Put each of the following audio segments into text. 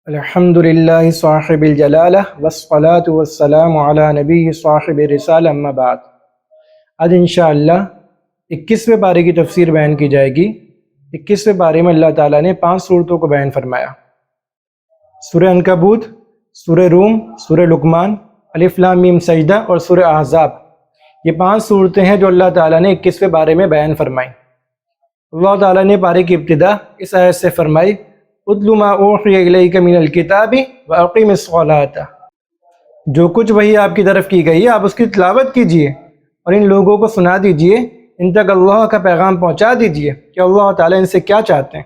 الحمدللہ صاحب الجلالہ والصلاة والسلام علی نبی صاحب رسالہ اما بعد۔ آج انشاءاللہ 21ویں پارے کی تفسیر بیان کی جائے گی۔ 21ویں پارے میں اللہ تعالیٰ نے 5 صورتوں کو بیان فرمایا۔ سورہ عنکبوت، سورہ روم، سورہ لقمان، الف لام میم سجدہ اور سورہ احزاب، یہ 5 صورتیں ہیں جو اللہ تعالیٰ نے 21ویں پارے میں بیان فرمائیں۔ اللہ تعالیٰ نے پارے کی ابتدا اس آیت سے فرمائی، اتل ما اوحی الیک من الکتاب واقیم الصلاۃ، جو کچھ وحی آپ کی طرف کی گئی ہے آپ اس کی تلاوت کیجئے اور ان لوگوں کو سنا دیجئے، ان تک اللہ کا پیغام پہنچا دیجئے کہ اللہ تعالیٰ ان سے کیا چاہتے ہیں،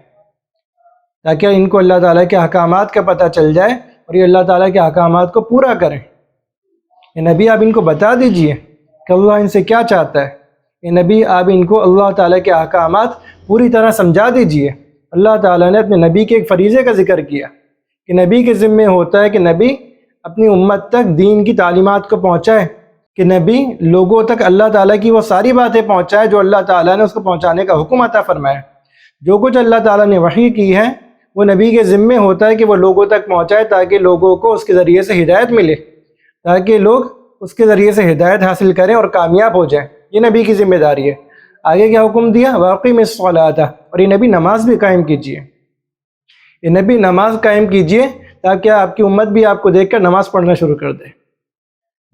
تاکہ ان کو اللہ تعالیٰ کے احکامات کا پتہ چل جائے اور یہ اللہ تعالیٰ کے احکامات کو پورا کریں۔ اے نبی آپ ان کو بتا دیجئے کہ اللہ ان سے کیا چاہتا ہے۔ اے نبی آپ ان کو اللہ تعالیٰ کے احکامات پوری طرح سمجھا دیجئے۔ اللہ تعالیٰ نے اپنے نبی کے ایک فریضے کا ذکر کیا کہ نبی کے ذمے ہوتا ہے کہ نبی اپنی امت تک دین کی تعلیمات کو پہنچائے، کہ نبی لوگوں تک اللہ تعالیٰ کی وہ ساری باتیں پہنچائے جو اللہ تعالیٰ نے اس کو پہنچانے کا حکم عطا فرمایا۔ جو کچھ اللہ تعالیٰ نے وحی کی ہے وہ نبی کے ذمے ہوتا ہے کہ وہ لوگوں تک پہنچائے، تاکہ لوگوں کو اس کے ذریعے سے ہدایت ملے، تاکہ لوگ اس کے ذریعے سے ہدایت حاصل کریں اور کامیاب ہو جائیں۔ یہ نبی کی ذمہ داری ہے۔ آگے کیا حکم دیا؟ واقیم الصلاۃ، اور یہ نبی نماز بھی قائم کیجئے۔ یہ نبی نماز قائم کیجئے تاکہ آپ کی امت بھی آپ کو دیکھ کر نماز پڑھنا شروع کر دے۔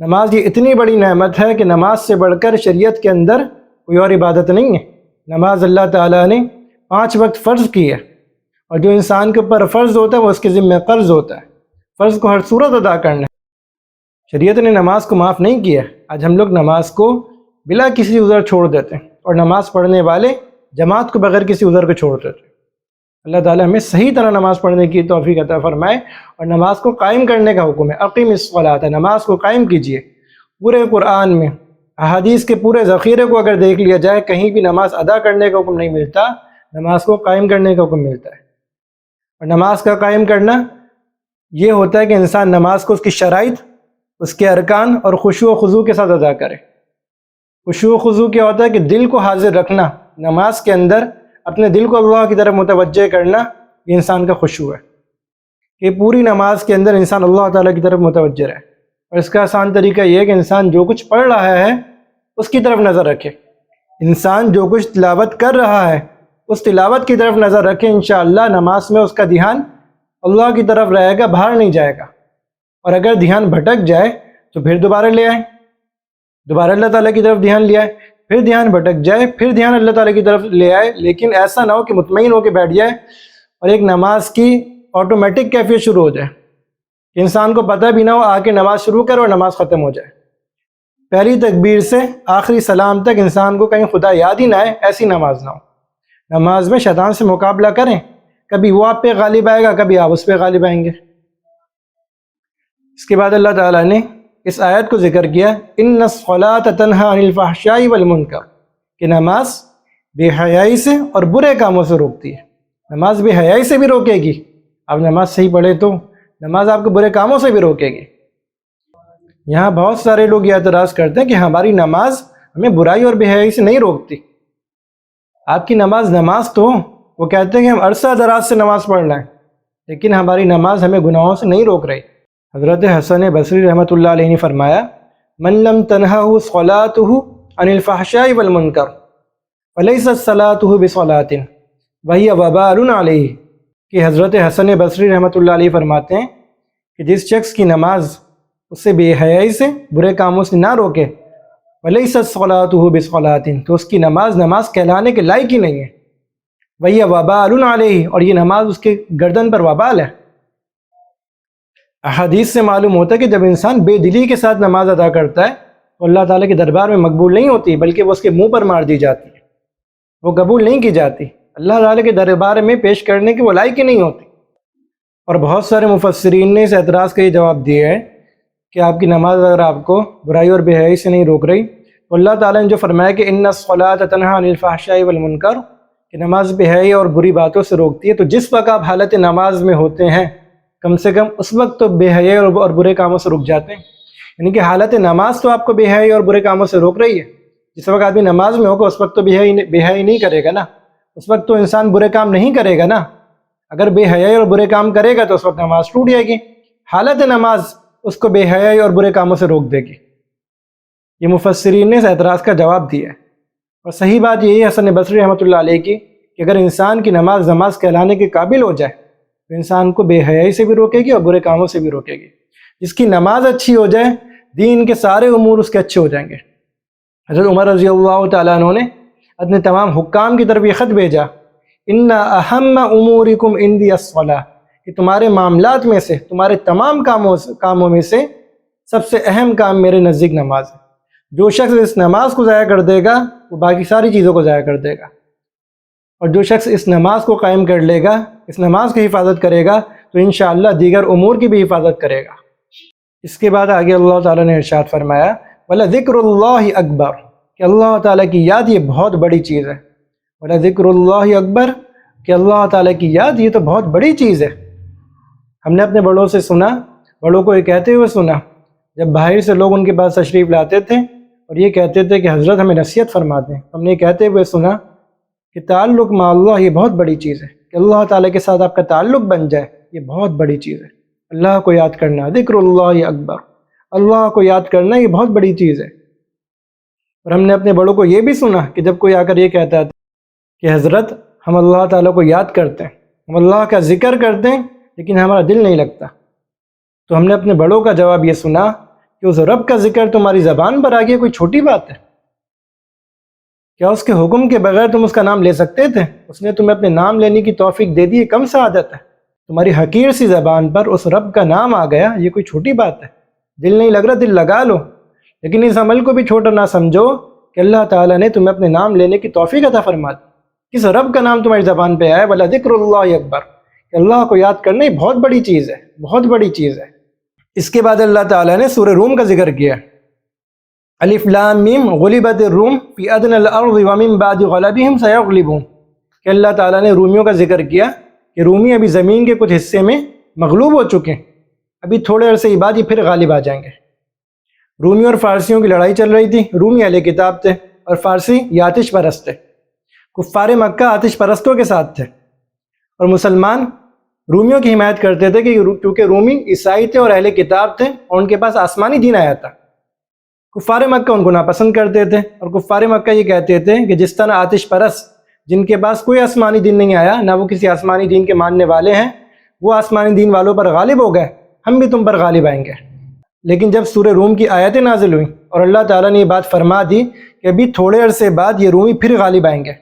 نماز یہ اتنی بڑی نعمت ہے کہ نماز سے بڑھ کر شریعت کے اندر کوئی اور عبادت نہیں ہے۔ نماز اللہ تعالیٰ نے 5 وقت فرض کی ہے، اور جو انسان کے اوپر فرض ہوتا ہے وہ اس کے ذمہ قرض ہوتا ہے، فرض کو ہر صورت ادا کرنا ہے۔ شریعت نے نماز کو معاف نہیں کیا۔ آج ہم لوگ نماز کو بلا کسی عذر چھوڑ دیتے ہیں، اور نماز پڑھنے والے جماعت کو بغیر کسی عذر کو چھوڑ دیتے ہیں۔ اللہ تعالیٰ ہمیں صحیح طرح نماز پڑھنے کی توفیق عطا فرمائے، اور نماز کو قائم کرنے کا حکم ہے۔ اقیم الصلاۃ، نماز کو قائم کیجئے۔ پورے قرآن میں احادیث کے پورے ذخیرے کو اگر دیکھ لیا جائے، کہیں بھی نماز ادا کرنے کا حکم نہیں ملتا، نماز کو قائم کرنے کا حکم ملتا ہے۔ اور نماز کا قائم کرنا یہ ہوتا ہے کہ انسان نماز کو اس کی شرائط، اس کے ارکان اور خشوع و خضوع کے ساتھ ادا کرے۔ خشوع و خضوع کیا ہوتا ہے کہ دل کو حاضر رکھنا، نماز کے اندر اپنے دل کو اللہ کی طرف متوجہ کرنا، یہ انسان کا خشوع ہے کہ پوری نماز کے اندر انسان اللہ تعالیٰ کی طرف متوجہ رہے۔ اور اس کا آسان طریقہ یہ ہے کہ انسان جو کچھ پڑھ رہا ہے اس کی طرف نظر رکھے۔ انسان جو کچھ تلاوت کر رہا ہے اس تلاوت کی طرف نظر رکھے، انشاءاللہ نماز میں اس کا دھیان اللہ کی طرف رہے گا، باہر نہیں جائے گا۔ اور اگر دھیان بھٹک جائے تو پھر دوبارہ لے آئیں، دوبارہ اللہ تعالیٰ کی طرف دھیان لے آئے، پھر دھیان بھٹک جائے، پھر دھیان اللہ تعالیٰ کی طرف لے آئے۔ لیکن ایسا نہ ہو کہ مطمئن ہو کے بیٹھ جائے اور ایک نماز کی آٹومیٹک کیفیت شروع ہو جائے، کہ انسان کو پتہ بھی نہ ہو، آ کے نماز شروع کرے اور نماز ختم ہو جائے۔ پہلی تکبیر سے آخری سلام تک انسان کو کہیں خدا یاد ہی نہ آئے، ایسی نماز نہ ہو۔ نماز میں شیطان سے مقابلہ کریں، کبھی وہ آپ پہ غالب آئے گا، کبھی آپ اس پہ غالب آئیں گے۔ اس کے بعد اللہ تعالیٰ نے اس آیت کو ذکر کیا، ان الصلاۃ تنہی عن الفحشاء والمنکر، کہ نماز بے حیائی سے اور برے کاموں سے روکتی ہے۔ نماز بے حیائی سے بھی روکے گی، آپ نماز صحیح پڑھے تو نماز آپ کو برے کاموں سے بھی روکے گی۔ یہاں بہت سارے لوگ یہ اعتراض کرتے ہیں کہ ہماری نماز ہمیں برائی اور بے حیائی سے نہیں روکتی۔ آپ کی نماز نماز تو ہو، وہ کہتے ہیں کہ ہم عرصہ دراز سے نماز پڑھ رہے ہیں، لیکن ہماری نماز ہمیں گناہوں سے نہیں روک رہی۔ حضرت حسن بصری رحمۃ اللہ علیہ نے فرمایا، من لم تنہہ صلاۃہ عن الفحشاء والمنکر فلیست صلاۃہ بصلاۃ وہی وبال علیہ، کہ حضرت حسن بصری رحمۃ اللہ علیہ فرماتے ہیں کہ جس شخص کی نماز اسے بے حیائی سے، برے کاموں سے نہ روکے، فلیست صلاۃہ بصلاۃ، تو اس کی نماز نماز کہلانے کے لائق ہی نہیں ہے۔ وہی وبال علیہ، اور یہ نماز اس کے گردن پر وبال ہے۔ احادیث سے معلوم ہوتا ہے کہ جب انسان بے دلی کے ساتھ نماز ادا کرتا ہے تو اللہ تعالیٰ کے دربار میں مقبول نہیں ہوتی، بلکہ وہ اس کے منہ پر مار دی جاتی ہے، وہ قبول نہیں کی جاتی، اللہ تعالیٰ کے دربار میں پیش کرنے کی وہ لائق ہی نہیں ہوتی۔ اور بہت سارے مفسرین نے اس اعتراض کا یہ جواب دیا ہے کہ آپ کی نماز اگر آپ کو برائی اور بے حیائی سے نہیں روک رہی تو اللہ تعالیٰ نے جو فرمایا کہ ان الصلاۃ تنہی عن الفحشاء والمنکر، کہ نماز بے حیائی اور بری باتوں سے روکتی ہے، تو جس وقت آپ حالت نماز میں ہوتے ہیں کم سے کم اس وقت تو بے حیائی اور برے کاموں سے رک جاتے ہیں۔ یعنی کہ حالت نماز تو آپ کو بے حیائی اور برے کاموں سے روک رہی ہے۔ جس وقت آدمی نماز میں ہوگا اس وقت تو بے حیائی نہیں کرے گا نا، اس وقت تو انسان برے کام نہیں کرے گا نا۔ اگر بے حیائی اور برے کام کرے گا تو اس وقت نماز ٹوٹ جائے گی، حالت نماز اس کو بے حیائی اور برے کاموں سے روک دے گی۔ یہ مفسرین نے اس اعتراض کا جواب دیا ہے، اور صحیح بات یہی ہے حسن بصری رحمۃ اللہ علیہ کی کہ اگر انسان کی نماز نماز کہلانے کے قابل ہو جائے تو انسان کو بے حیائی سے بھی روکے گی اور برے کاموں سے بھی روکے گی۔ جس کی نماز اچھی ہو جائے دین کے سارے امور اس کے اچھے ہو جائیں گے۔ حضرت عمر رضی اللہ تعالیٰ عنہ نے اپنے تمام حکام کی طرف یہ خط بھیجا، ان اہم امورکم عندی الصلاۃ، کہ تمہارے معاملات میں سے، تمہارے تمام کاموں میں سے سب سے اہم کام میرے نزدیک نماز ہے۔ جو شخص اس نماز کو ضائع کر دے گا وہ باقی ساری چیزوں کو ضائع کر دے گا، اور جو شخص اس نماز کو قائم کر لے گا، اس نماز کی حفاظت کرے گا تو انشاءاللہ دیگر امور کی بھی حفاظت کرے گا۔ اس کے بعد آگے اللہ تعالیٰ نے ارشاد فرمایا وَلَذِكْرُ اللَّهِ اکبر، کہ اللہ تعالیٰ کی یاد یہ بہت بڑی چیز ہے۔ وَلَذِكْرُ اللَّهِ اکبر، کہ اللہ تعالیٰ کی یاد یہ تو بہت بڑی چیز ہے۔ ہم نے اپنے بڑوں سے سنا، بڑوں کو یہ کہتے ہوئے سنا جب باہر سے لوگ ان کے پاس تشریف لاتے تھے اور یہ کہتے تھے کہ حضرت ہمیں نصیحت فرما دیں، ہم نے یہ کہتے ہوئے سنا کہ تعلق مع اللہ یہ بہت بڑی چیز ہے، کہ اللہ تعالیٰ کے ساتھ آپ کا تعلق بن جائے یہ بہت بڑی چیز ہے۔ اللہ کو یاد کرنا، ذکر اللہ اکبر، اللہ کو یاد کرنا یہ بہت بڑی چیز ہے۔ اور ہم نے اپنے بڑوں کو یہ بھی سنا کہ جب کوئی آ کر یہ کہتا تھا کہ حضرت ہم اللہ تعالیٰ کو یاد کرتے ہیں، ہم اللہ کا ذکر کرتے ہیں لیکن ہمارا دل نہیں لگتا، تو ہم نے اپنے بڑوں کا جواب یہ سنا کہ اس رب کا ذکر تمہاری زبان پر آ گیا کوئی چھوٹی بات ہے؟ کیا اس کے حکم کے بغیر تم اس کا نام لے سکتے تھے؟ اس نے تمہیں اپنے نام لینے کی توفیق دے دی، کم سعادت ہے۔ تمہاری حقیر سی زبان پر اس رب کا نام آ گیا، یہ کوئی چھوٹی بات ہے؟ دل نہیں لگ رہا، دل لگا لو، لیکن اس عمل کو بھی چھوٹا نہ سمجھو کہ اللہ تعالیٰ نے تمہیں اپنے نام لینے کی توفیق عطا فرما دی۔ کس رب کا نام تمہاری زبان پہ آیا؟ وَلَا ذِكْرُ اللَّهِ اکبر، کہ اللہ کو یاد کرنا یہ بہت بڑی چیز ہے، بہت بڑی چیز ہے۔ اس کے بعد اللہ تعالیٰ نے سورہ روم کا ذکر کیا، الف لام میم غلبت الروم فی ادنی الارض ومن بعد غلبہم سیغلبون، کہ اللہ تعالیٰ نے رومیوں کا ذکر کیا کہ رومی ابھی زمین کے کچھ حصے میں مغلوب ہو چکے ہیں، ابھی تھوڑے عرصے کے بعد یہ پھر غالب آ جائیں گے۔ رومی اور فارسیوں کی لڑائی چل رہی تھی، رومی اہل کتاب تھے اور فارسی یہ آتش پرست تھے۔ کفار مکہ آتش پرستوں کے ساتھ تھے اور مسلمان رومیوں کی حمایت کرتے تھے، کیونکہ رومی عیسائی تھے اور اہل کتاب تھے اور ان کے پاس آسمانی دین آیا تھا۔ کفار مکہ ان کو ناپسند کرتے تھے اور کفار مکہ یہ کہتے تھے کہ جس طرح آتش پرست جن کے پاس کوئی آسمانی دین نہیں آیا، نہ وہ کسی آسمانی دین کے ماننے والے ہیں، وہ آسمانی دین والوں پر غالب ہو گئے، ہم بھی تم پر غالب آئیں گے۔ لیکن جب سورہ روم کی آیتیں نازل ہوئیں اور اللہ تعالیٰ نے یہ بات فرما دی کہ ابھی تھوڑے عرصے بعد یہ رومی پھر غالب آئیں گے،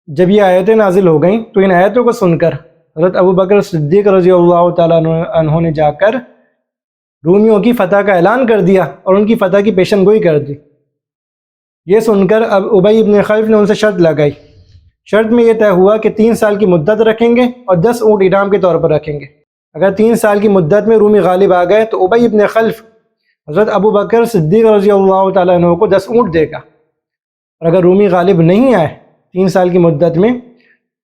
جب یہ آیتیں نازل ہو گئیں تو ان آیتوں کو سن کر حضرت ابو بکر صدیق رضی اللہ تعالیٰ عنہ نے جا کر رومیوں کی فتح کا اعلان کر دیا اور ان کی فتح کی پیشن گوئی کر دی۔ یہ سن کر اب ابی ابن خلف نے ان سے شرط لگائی، شرط میں یہ طے ہوا کہ 3 سال کی مدت رکھیں گے اور 10 اونٹ انعام کے طور پر رکھیں گے۔ اگر 3 سال کی مدت میں رومی غالب آ گئے تو ابی ابن خلف حضرت ابو بکر صدیق رضی اللہ تعالیٰ عنہ کو 10 اونٹ دے گا، اور اگر رومی غالب نہیں آئے 3 سال کی مدت میں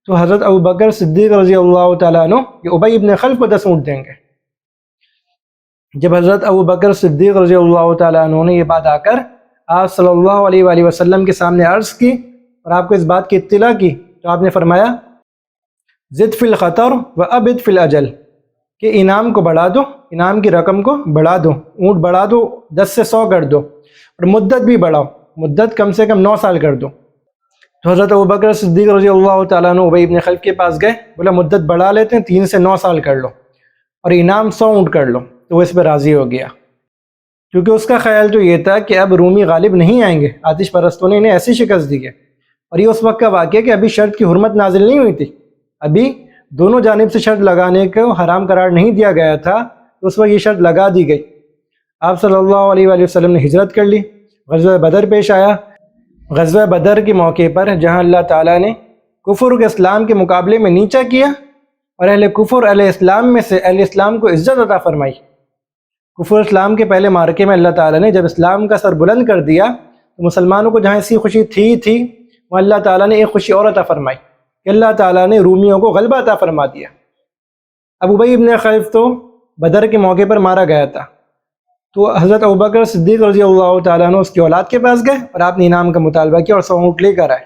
تو حضرت ابو بکر صدیق رضی اللہ تعالیٰ عنہ یہ ابی ابن خلف کو 10 اونٹ دیں گے۔ جب حضرت ابو بکر صدیق رضی اللہ تعالیٰ عنہ نے یہ بات آ کر آپ صلی اللہ علیہ وآلہ وسلم کے سامنے عرض کی اور آپ کو اس بات کی اطلاع کی تو آپ نے فرمایا زد فی الخطر و ابد فی الاجل، کہ انعام کو بڑھا دو، انعام کی رقم کو بڑھا دو، اونٹ بڑھا دو، 10 سے 100 کر دو، اور مدت بھی بڑھاؤ، مدت کم سے کم 9 سال کر دو۔ تو حضرت ابو بکر صدیق رضی اللہ تعالیٰ عنہ ابی ابن خلف کے پاس گئے، بولا مدت بڑھا لیتے ہیں، 3 سے 9 سال کر لو اور انعام 100 اونٹ کر لو، تو وہ اس پہ راضی ہو گیا، کیونکہ اس کا خیال تو یہ تھا کہ اب رومی غالب نہیں آئیں گے، آتش پرستوں نے انہیں ایسی شکست دی ہے۔ اور یہ اس وقت کا واقعہ کہ ابھی شرط کی حرمت نازل نہیں ہوئی تھی، ابھی دونوں جانب سے شرط لگانے کو حرام قرار نہیں دیا گیا تھا، تو اس وقت یہ شرط لگا دی گئی۔ آپ صلی اللہ علیہ وآلہ وسلم نے ہجرت کر لی، غزوہ بدر پیش آیا۔ غزوہ بدر کے موقع پر جہاں اللہ تعالیٰ نے کفر کے اسلام کے مقابلے میں نیچا کیا اور اہل کفر اہل اسلام میں سے اہل اسلام کو عزت عطا فرمائی۔ کفر اسلام کے پہلے مارکے میں اللہ تعالیٰ نے جب اسلام کا سر بلند کر دیا تو مسلمانوں کو جہاں ایسی خوشی تھی وہ اللہ تعالیٰ نے ایک خوشی اور عطا فرمائی کہ اللہ تعالیٰ نے رومیوں کو غلبہ عطا فرما دیا۔ اب ابی ابن خلف تو بدر کے موقع پر مارا گیا تھا، تو حضرت ابوبکر صدیق رضی اللہ تعالیٰ عنہ اس کی اولاد کے پاس گئے اور آپ نے انعام کا مطالبہ کیا اور 100 اونٹ لے کر آئے۔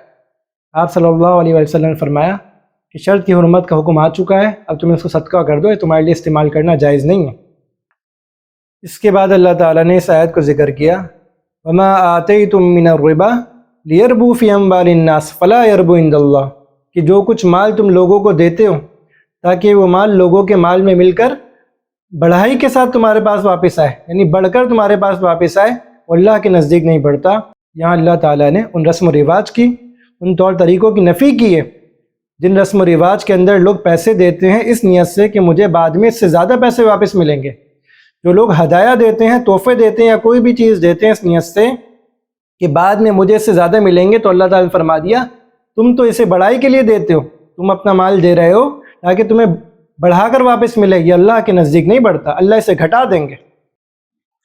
آپ صلی اللہ علیہ وسلم نے فرمایا کہ شرط کی حرمت کا حکم آ چکا ہے، اب تم اس کو صدقہ کر دو، یہ تمہارے لیے استعمال کرنا جائز نہیں ہے۔ اس کے بعد اللہ تعالیٰ نے اس آیت کو ذکر کیا، وَمَا آتَيْتُم مِّنَ الرِّبَا لِيَرْبُوا فِي أَمْوَالِ النَّاسِ فَلَا يَرْبُو عِندَ اللَّهِ، کہ جو کچھ مال تم لوگوں کو دیتے ہو تاکہ وہ مال لوگوں کے مال میں مل کر بڑھائی کے ساتھ تمہارے پاس واپس آئے، یعنی بڑھ کر تمہارے پاس واپس آئے، وہ اللہ کے نزدیک نہیں بڑھتا۔ یہاں اللہ تعالیٰ نے ان رسم و رواج کی، ان طور طریقوں کی نفی کی ہے جن رسم و رواج کے اندر لوگ پیسے دیتے ہیں اس نیت سے کہ مجھے بعد میں اس سے زیادہ پیسے واپس ملیں گے۔ جو لوگ ہدایہ دیتے ہیں، تحفے دیتے ہیں یا کوئی بھی چیز دیتے ہیں اس نیت سے کہ بعد میں مجھے اس سے زیادہ ملیں گے، تو اللہ تعالیٰ نے فرما دیا تم تو اسے بڑھائی کے لیے دیتے ہو، تم اپنا مال دے رہے ہو تاکہ تمہیں بڑھا کر واپس ملے، یہ اللہ کے نزدیک نہیں بڑھتا، اللہ اسے گھٹا دیں گے،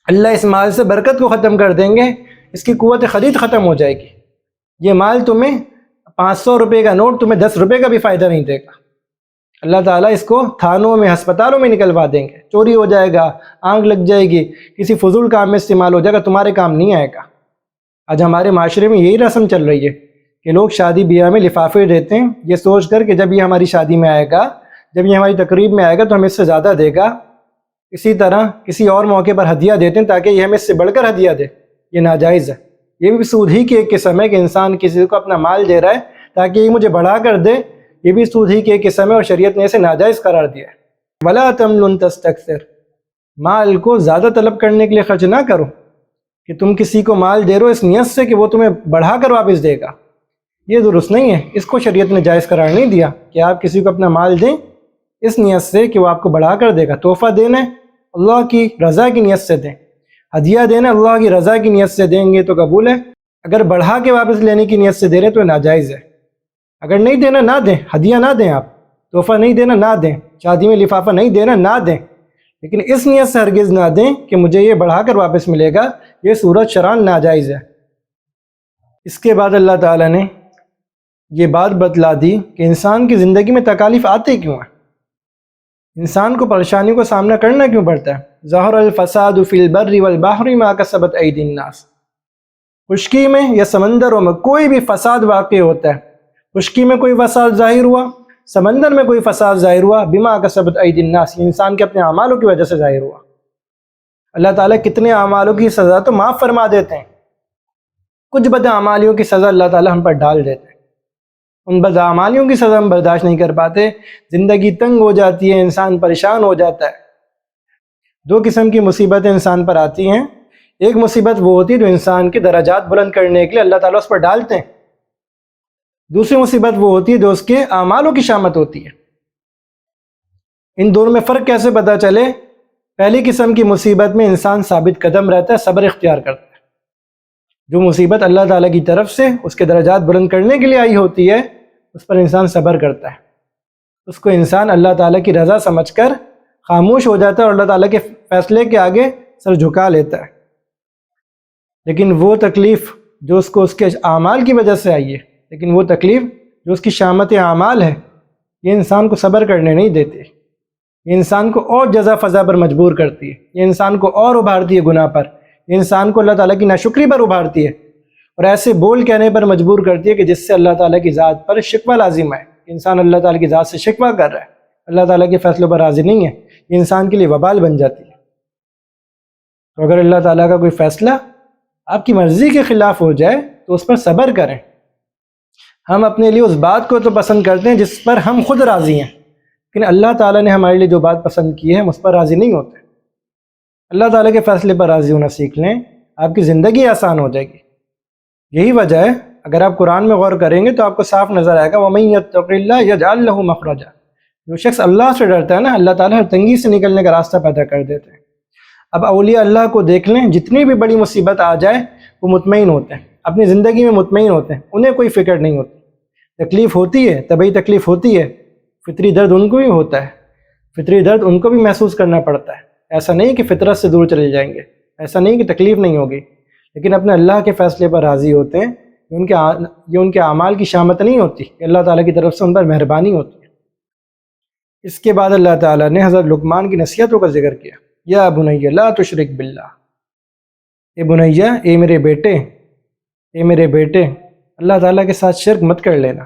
اللہ اس مال سے برکت کو ختم کر دیں گے، اس کی قوت خرید ختم ہو جائے گی۔ یہ مال تمہیں 500 روپے کا نوٹ تمہیں 10 روپے کا بھی فائدہ نہیں دے گا، اللہ تعالیٰ اس کو تھانوں میں ہسپتالوں میں نکلوا دیں گے، چوری ہو جائے گا، آگ لگ جائے گی، کسی فضول کام میں استعمال ہو جائے گا، تمہارے کام نہیں آئے گا۔ آج ہمارے معاشرے میں یہی رسم چل رہی ہے کہ لوگ شادی بیاہ میں لفافے دیتے ہیں یہ سوچ کر کہ جب یہ ہماری شادی میں آئے گا، جب یہ ہماری تقریب میں آئے گا تو ہمیں اس سے زیادہ دے گا۔ اسی طرح کسی اور موقع پر ہدیہ دیتے ہیں تاکہ یہ ہمیں اس سے بڑھ کر ہدیہ دے، یہ ناجائز ہے۔ یہ بھی سود ہی کی ایک قسم ہے کہ انسان کسی کو اپنا مال دے رہا ہے تاکہ یہ مجھے بڑھا کر دے، یہ بھی سود ہی کی ایک قسم ہے اور شریعت نے اسے ناجائز قرار دیا ہے۔ وَلَا تَمْنُن تَسْتَكْثِرْ، مال کو زیادہ طلب کرنے کے لیے خرچ نہ کرو کہ تم کسی کو مال دے رہو اس نیت سے کہ وہ تمہیں بڑھا کر واپس دے گا، یہ درست نہیں ہے، اس کو شریعت نے جائز قرار نہیں دیا کہ آپ کسی کو اپنا مال دیں اس نیت سے کہ وہ آپ کو بڑھا کر دے گا۔ تحفہ دینا ہے اللہ کی رضا کی نیت سے دیں، ہدیہ دینا اللہ کی رضا کی نیت سے دیں گے تو قبول ہے، اگر بڑھا کے واپس لینے کی نیت سے دے رہے تو ناجائز ہے۔ اگر نہیں دینا نہ دیں، ہدیہ نہ دیں، آپ تحفہ نہیں دینا نہ دیں، شادی میں لفافہ نہیں دینا نہ دیں، لیکن اس نیت سے ہرگز نہ دیں کہ مجھے یہ بڑھا کر واپس ملے گا، یہ صورت شرعاً ناجائز ہے۔ اس کے بعد اللہ تعالیٰ نے یہ بات بتلا دی کہ انسان کی زندگی میں تکالیف آتے کیوں ہیں، انسان کو پریشانیوں کا سامنا کرنا کیوں پڑتا ہے۔ ظہر الفساد فی البر والبحر ما کسبت ایدی الناس، خشکی میں یا سمندروں میں کوئی بھی فساد واقع ہوتا ہے، خشکی میں کوئی فساد ظاہر ہوا، سمندر میں کوئی فساد ظاہر ہوا، بما کسبت ایدی الناس، یہ انسان کے اپنے اعمالوں کی وجہ سے ظاہر ہوا۔ اللہ تعالیٰ کتنے اعمالوں کی سزا تو معاف فرما دیتے ہیں، کچھ بدعمالیوں کی سزا اللہ تعالیٰ ہم پر ڈال دیتے ہیں، ان بدعمالیوں کی سزا ہم برداشت نہیں کر پاتے، زندگی تنگ ہو جاتی ہے، انسان پریشان ہو جاتا ہے۔ دو قسم کی مصیبتیں انسان پر آتی ہیں، ایک مصیبت وہ ہوتی ہے جو انسان کے درجات بلند کرنے کے لیے اللہ تعالیٰ اس پر ڈالتے ہیں، دوسری مصیبت وہ ہوتی ہے جو اس کے اعمالوں کی شامت ہوتی ہے۔ ان دونوں میں فرق کیسے پتہ چلے؟ پہلی قسم کی مصیبت میں انسان ثابت قدم رہتا ہے، صبر اختیار کرتا ہے، جو مصیبت اللہ تعالیٰ کی طرف سے اس کے درجات بلند کرنے کے لیے آئی ہوتی ہے اس پر انسان صبر کرتا ہے، اس کو انسان اللہ تعالیٰ کی رضا سمجھ کر خاموش ہو جاتا ہے اور اللہ تعالیٰ کے فیصلے کے آگے سر جھکا لیتا ہے۔ لیکن وہ تکلیف جو اس کو اس کے اعمال کی وجہ سے آئی ہے، لیکن وہ تکلیف جو اس کی شامت اعمال ہے، یہ انسان کو صبر کرنے نہیں دیتے، یہ انسان کو اور جزا فضا پر مجبور کرتی ہے، یہ انسان کو اور ابھارتی ہے گناہ پر، یہ انسان کو اللہ تعالیٰ کی ناشکری پر ابھارتی ہے اور ایسے بول کہنے پر مجبور کرتی ہے کہ جس سے اللہ تعالیٰ کی ذات پر شکوہ لازم ہے۔ انسان اللہ تعالیٰ کی ذات سے شکوہ کر رہا ہے، اللہ تعالیٰ کے فیصلوں پر راضی نہیں ہے، یہ انسان کے لیے وبال بن جاتی ہے۔ تو اگر اللہ تعالیٰ کا کوئی فیصلہ آپ کی مرضی کے خلاف ہو جائے تو اس پر صبر کریں۔ ہم اپنے لیے اس بات کو تو پسند کرتے ہیں جس پر ہم خود راضی ہیں، لیکن اللہ تعالیٰ نے ہمارے لیے جو بات پسند کی ہے ہم اس پر راضی نہیں ہوتے۔ اللہ تعالیٰ کے فیصلے پر راضی ہونا سیکھ لیں، آپ کی زندگی آسان ہو جائے گی۔ یہی وجہ ہے، اگر آپ قرآن میں غور کریں گے تو آپ کو صاف نظر آئے گا وَمَن يَتَّقِ اللَّهَ يَجْعَل لَّهُ مَخْرَجًا، جو شخص اللہ سے ڈرتا ہے نا، اللہ تعالیٰ ہر تنگی سے نکلنے کا راستہ پیدا کر دیتے ہیں۔ اب اولیاء اللہ کو دیکھ لیں، جتنی بھی بڑی مصیبت آ جائے وہ مطمئن ہوتے ہیں، اپنی زندگی میں مطمئن ہوتے ہیں، انہیں کوئی فکر نہیں ہوتی۔ تکلیف ہوتی ہے، طبعی تکلیف ہوتی ہے، فطری درد ان کو بھی ہوتا ہے، فطری درد ان کو بھی محسوس کرنا پڑتا ہے، ایسا نہیں کہ فطرت سے دور چلے جائیں گے، ایسا نہیں کہ تکلیف نہیں ہوگی، لیکن اپنے اللہ کے فیصلے پر راضی ہوتے ہیں، یہ ان کے اعمال کی شامت نہیں ہوتی، یہ اللہ تعالیٰ کی طرف سے ان پر مہربانی ہوتی ہے۔ اس کے بعد اللہ تعالیٰ نے حضرت لقمان کی نصیحتوں کا ذکر کیا، یا بنی لا تشرک باللہ، اے بنیا، اے میرے بیٹے، اے میرے بیٹے، اللہ تعالیٰ کے ساتھ شرک مت کر لینا۔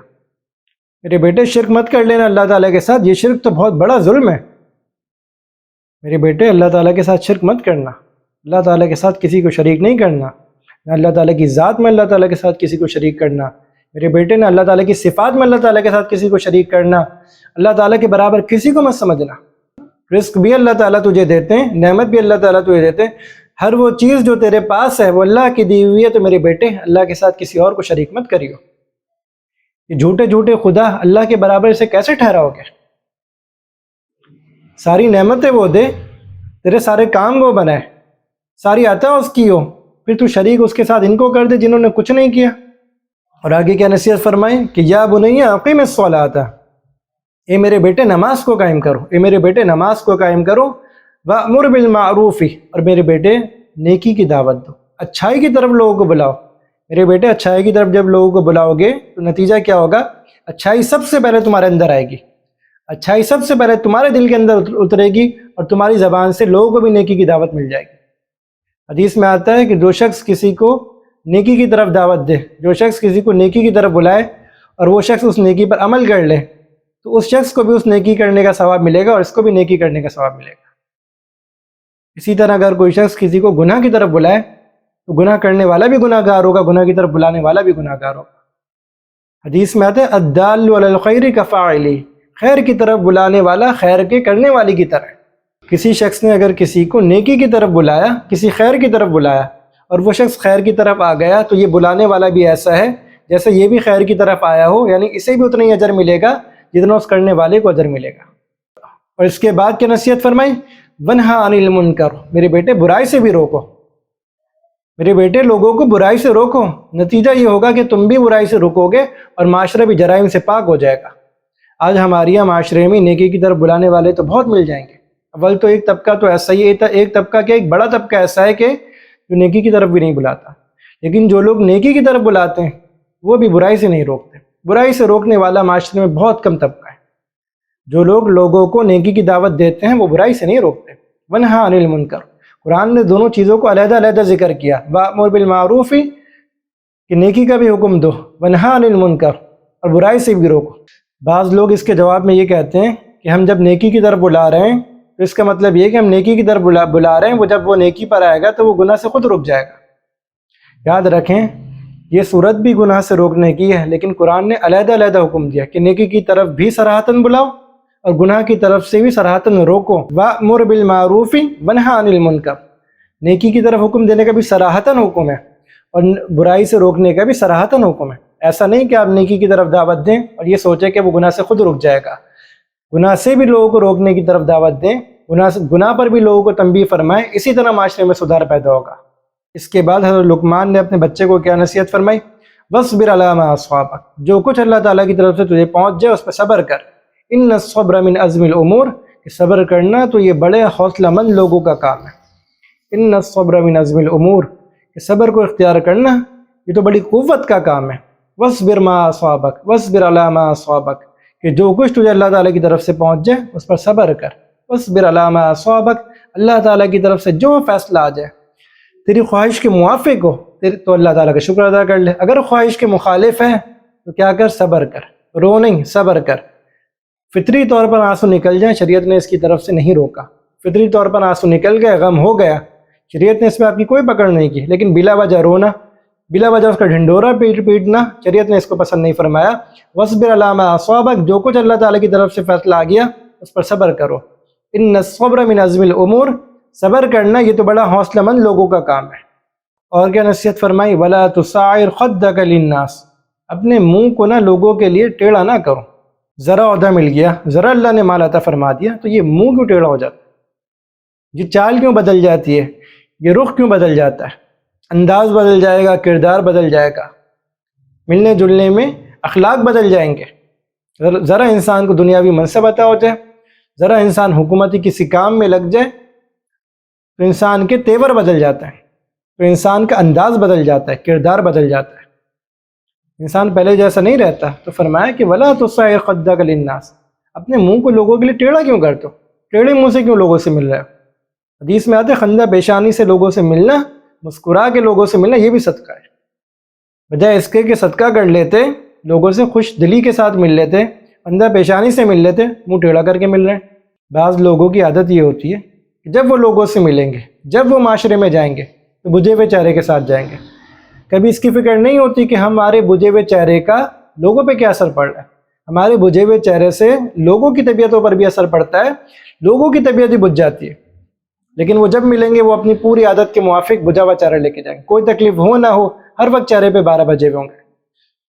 میرے بیٹے شرک مت کر لینا اللہ تعالیٰ کے ساتھ، یہ شرک تو بہت بڑا ظلم ہے۔ میرے بیٹے اللہ تعالیٰ کے ساتھ شرک مت کرنا، اللہ تعالیٰ کے ساتھ کسی کو شریک نہیں کرنا، نہ اللہ تعالیٰ کی ذات میں اللہ تعالیٰ کے ساتھ کسی کو شریک کرنا۔ میرے بیٹے نے اللہ تعالیٰ کی صفات میں اللہ تعالیٰ کے ساتھ کسی کو شریک کرنا، اللہ تعالیٰ کے برابر کسی کو مت سمجھنا۔ رزق بھی اللہ تعالیٰ تجھے دیتے ہیں، نعمت بھی اللہ تعالیٰ تجھے دیتے ہیں، ہر وہ چیز جو تیرے پاس ہے وہ اللہ کی دی ہوئی ہے، تو میرے بیٹے اللہ کے ساتھ کسی اور کو شریک مت کریو۔ یہ جھوٹے جھوٹے خدا اللہ کے برابر سے کیسے ٹھہراؤ گے؟ ساری نعمتیں وہ دے، تیرے سارے کام وہ بنائے، ساری عطا اس کی ہو، پھر تو شریک اس کے ساتھ ان کو کر دے جنہوں نے کچھ نہیں کیا۔ اور آگے کیا نصیحت فرمائیں کہ یا بنی اقیم الصلاۃ، اے میرے بیٹے نماز کو قائم کرو، اے میرے بیٹے نماز کو قائم کرو، وامر بالمعروف، اور میرے بیٹے نیکی کی دعوت دو، اچھائی کی طرف لوگوں کو بلاؤ۔ میرے بیٹے اچھائی کی طرف جب لوگوں کو بلاؤ گے تو نتیجہ کیا ہوگا؟ اچھائی سب سے پہلے تمہارے اندر آئے گی، اچھائی سب سے پہلے تمہارے دل کے اندر اترے گی، اور تمہاری زبان سے لوگوں کو بھی نیکی کی دعوت مل جائے گی۔ حدیث میں آتا ہے کہ جو شخص کسی کو نیکی کی طرف دعوت دے، جو شخص کسی کو نیکی کی طرف بلائے اور وہ شخص اس نیکی پر عمل کر لے، تو اس شخص کو بھی اس نیکی کرنے کا ثواب ملے گا اور اس کو بھی نیکی کرنے کا ثواب ملے گا۔ اسی طرح اگر کوئی شخص کسی کو گناہ کی طرف بلائے تو گناہ کرنے والا بھی گناہ گار ہوگا، گناہ کی طرف بلانے والا بھی گناہ گار ہوگا۔ حدیث میں آتا ہے الدال علی الخیر کفاعلی، خیر کی طرف بلانے والا خیر کے کرنے والی کی طرح۔ کسی شخص نے اگر کسی کو نیکی کی طرف بلایا، کسی خیر کی طرف بلایا، اور وہ شخص خیر کی طرف آ گیا، تو یہ بلانے والا بھی ایسا ہے جیسے یہ بھی خیر کی طرف آیا ہو، یعنی اسے بھی اتنا ہی اجر ملے گا جتنا اس کرنے والے کو اجر ملے گا۔ اور اس کے بعد کیا نصیحت فرمائی؟ ونہا عن المنکر، میرے بیٹے برائی سے بھی روکو، میرے بیٹے لوگوں کو برائی سے روکو، نتیجہ یہ ہوگا کہ تم بھی برائی سے رکو گے اور معاشرہ بھی جرائم سے پاک ہو جائے گا۔ آج ہمارے یہاں معاشرے میں نیکی کی طرف بلانے والے تو بہت مل جائیں گے، اول تو ایک طبقہ تو ایسا ہی ہے، ایک طبقہ کیا، ایک بڑا طبقہ ایسا ہے کہ جو نیکی کی طرف بھی نہیں بلاتا، لیکن جو لوگ نیکی کی طرف بلاتے ہیں وہ بھی برائی سے نہیں روکتے۔ برائی سے روکنے والا معاشرے میں بہت کم طبقہ ہے۔ جو لوگ لوگوں کو نیکی کی دعوت دیتے ہیں وہ برائی سے نہیں روکتے۔ ونہا عن المنکر، قرآن نے دونوں چیزوں کو علیحدہ علیحدہ ذکر کیا، وامر بالمعروف کہ نیکی کا بھی حکم دو، ونہا عن المنکر اور برائی سے بھی روکو۔ بعض لوگ اس کے جواب میں یہ کہتے ہیں کہ ہم جب نیکی کی طرف بلا رہے ہیں تو اس کا مطلب یہ کہ ہم نیکی کی طرف بلا رہے ہیں، وہ جب وہ نیکی پر آئے گا تو وہ گناہ سے خود رک جائے گا۔ یاد رکھیں یہ صورت بھی گناہ سے روکنے کی ہے، لیکن قرآن نے علیحدہ علیحدہ حکم دیا کہ نیکی کی طرف بھی صراحتاً بلاؤ اور گناہ کی طرف سے بھی صراحتاً روکو۔ وَأْمُرْ بِالْمَعْرُوفِ وَانْهَ عَنِ الْمُنْكَرِ، نیکی کی طرف حکم دینے کا بھی صراحتاً حکم ہے اور برائی سے روکنے کا بھی صراحتاً حکم ہے۔ ایسا نہیں کہ آپ نیکی کی طرف دعوت دیں اور یہ سوچیں کہ وہ گناہ سے خود رک جائے گا، گناہ سے بھی لوگوں کو روکنے کی طرف دعوت دیں، گناہ پر بھی لوگوں کو تنبیہ فرمائیں، اسی طرح معاشرے میں سدھار پیدا ہوگا۔ اس کے بعد حضرت لقمان نے اپنے بچے کو کیا نصیحت فرمائی؟ وَاصْبِرْ عَلَىٰ مَا أَصَابَكَ، جو کچھ اللہ تعالیٰ کی طرف سے تجھے پہنچ جائے اس پہ صبر کر۔ إِنَّ الصَّبْرَ مِنْ عَزْمِ الْأُمُورِ، کہ صبر کرنا تو یہ بڑے حوصلہ مند لوگوں کا کام ہے۔ إِنَّ الصَّبْرَ مِنْ عَزْمِ الْأُمُورِ، کہ صبر کو اختیار کرنا یہ تو بڑی قوت کا کام ہے۔ وَاصْبِرْ مَا أَصَابَكَ وَاصْبِرْ عَلَىٰ مَا أَصَابَكَ، کہ جو کچھ تجھے اللہ تعالیٰ کی طرف سے پہنچ جائے اس پر صبر کر۔ وَاصْبِرْ عَلَىٰ مَا أَصَابَكَ، اللہ تعالیٰ کی طرف سے جو فیصلہ آ جائے تیری خواہش کے موافق ہو تو اللہ تعالیٰ کا شکر ادا کر لے، اگر خواہش کے مخالف ہے تو کیا کر؟ صبر کر، رو نہیں، صبر کر۔ فطری طور پر آنسو نکل جائیں، شریعت نے اس کی طرف سے نہیں روکا۔ فطری طور پر آنسو نکل گئے، غم ہو گیا، شریعت نے اس میں آپ کی کوئی پکڑ نہیں کی، لیکن بلا وجہ رونا، بلا وجہ اس کا ڈھنڈورا پیٹنا شریعت نے اس کو پسند نہیں فرمایا۔ وَاصْبِرْ عَلَىٰ مَا أَصَابَكَ، جو کچھ اللہ تعالیٰ کی طرف سے فیصلہ آ گیا اس پر صبر کرو۔ إِنَّ الصَّبْرَ مِنْ عَزْمِ الْأُمُورِ، صبر کرنا یہ تو بڑا حوصلہ مند لوگوں کا کام ہے۔ اور کیا نصیحت فرمائی؟ وَلَا تُصَعِّرْ خَدَّكَ لِلنَّاسِ، اپنے منہ کو نہ لوگوں کے لیے ٹیڑھا نہ کرو۔ ذرا عہدہ مل گیا، ذرا اللہ نے مال عطا فرما دیا تو یہ منہ کیوں ٹیڑھا ہو جاتا ہے؟ یہ چال کیوں بدل جاتی ہے؟ یہ رخ کیوں بدل جاتا ہے؟ انداز بدل جائے گا، کردار بدل جائے گا، ملنے جلنے میں اخلاق بدل جائیں گے۔ ذرا انسان کو دنیاوی منصب عطا ہو جائے، ذرا انسان حکومتی کسی کام میں لگ جائے تو انسان کے تیور بدل جاتا ہے، تو انسان کا انداز بدل جاتا ہے، کردار بدل جاتا ہے، انسان پہلے جیسا نہیں رہتا۔ تو فرمایا کہ وَلَا تُصَعِّرْ خَدَّكَ لِلنَّاسِ، اپنے منہ کو لوگوں کے لیے ٹیڑھا کیوں کرتے ہو؟ ٹیڑھے منہ سے کیوں لوگوں سے مل رہے ہو؟ حدیث میں آتے خندہ پیشانی سے لوگوں سے ملنا، مسکرا کے لوگوں سے ملنا، یہ بھی صدقہ ہے۔ بجائے اس کے کہ صدقہ کر لیتے لوگوں سے خوش دلی کے ساتھ مل لیتے، اندر پیشانی سے مل لیتے، منہ ٹیڑھا کر کے مل رہے ہیں۔ بعض لوگوں کی عادت یہ ہوتی ہے کہ جب وہ لوگوں سے ملیں گے، جب وہ معاشرے میں جائیں گے تو بجھے ہوئے چہرے کے ساتھ جائیں گے۔ کبھی اس کی فکر نہیں ہوتی کہ ہمارے بجھے ہوئے چہرے کا لوگوں پہ کیا اثر پڑ رہا ہے۔ ہمارے بجھے ہوئے چہرے سے لوگوں کی طبیعتوں پر بھی اثر پڑتا ہے، لوگوں کی طبیعت ہی بجھ جاتی ہے، لیکن وہ جب ملیں گے وہ اپنی پوری عادت کے موافق بجھا ہوا چہرہ لے کے جائیں گے، کوئی تکلیف ہو نہ ہو، ہر وقت چہرے پہ 12 بجے ہوئے ہوں گے۔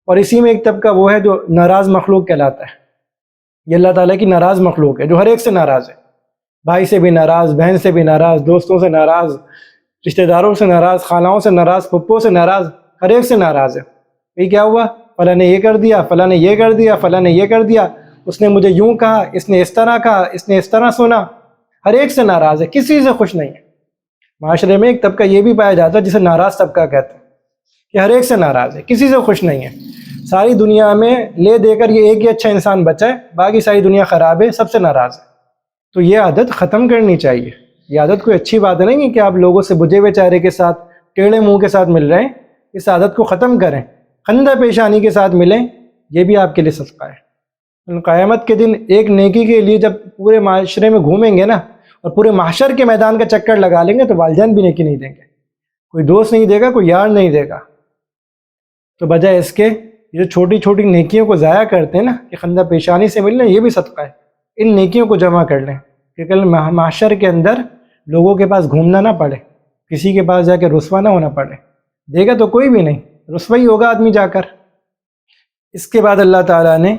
اور اسی میں ایک طبقہ وہ ہے جو ناراض مخلوق کہلاتا ہے۔ یہ اللہ تعالیٰ کی ناراض مخلوق ہے جو ہر ایک سے ناراض ہے، بھائی سے بھی ناراض، بہن سے بھی ناراض، دوستوں سے ناراض، رشتہ داروں سے ناراض، خالوں سے ناراض، پھپھوں سے ناراض، ہر ایک سے ناراض ہے۔ یہ کیا ہوا؟ فلاں نے یہ کر دیا، فلاں نے یہ کر دیا، فلاں نے یہ کر دیا، اس نے مجھے یوں کہا، اس نے اس طرح کہا، اس نے اس طرح سنا، ہر ایک سے ناراض ہے، کسی سے خوش نہیں ہے۔ معاشرے میں ایک طبقہ یہ بھی پایا جاتا ہے جسے ناراض طبقہ کہتے ہیں، کہ ہر ایک سے ناراض ہے، کسی سے خوش نہیں ہے۔ ساری دنیا میں لے دے کر یہ ایک ہی اچھا انسان بچا ہے، باقی ساری دنیا خراب ہے، سب سے ناراض ہے۔ تو یہ عادت ختم کرنی چاہیے۔ یہ عادت کوئی اچھی بات نہیں ہے کہ آپ لوگوں سے بجھے ہوئے چہرے کے ساتھ، ٹیڑھے منہ کے ساتھ مل رہے ہیں۔ اس عادت کو ختم کریں، خندہ پیشانی کے ساتھ ملیں، یہ بھی آپ کے لیے صدقہ ہے۔ قیامت کے دن ایک نیکی کے لیے جب پورے معاشرے میں گھومیں گے نا، اور پورے محشر کے میدان کا چکر لگا لیں گے، تو والدین بھی نیکی نہیں دیں گے، کوئی دوست نہیں دے گا، کوئی یار نہیں دے گا۔ تو بجائے اس کے یہ جو چھوٹی چھوٹی نیکیوں کو ضائع کرتے ہیں نا، کہ خندہ پیشانی سے ملنا، یہ بھی صدقہ ہے۔ ان نیکیوں کو جمع کر لیں کہ کل محشر کے اندر لوگوں کے پاس گھومنا نہ پڑے، کسی کے پاس جا کے رسوا نہ ہونا پڑے۔ دے گا تو کوئی بھی نہیں، رسوا ہی ہوگا آدمی جا کر۔ اس کے بعد اللہ تعالیٰ نے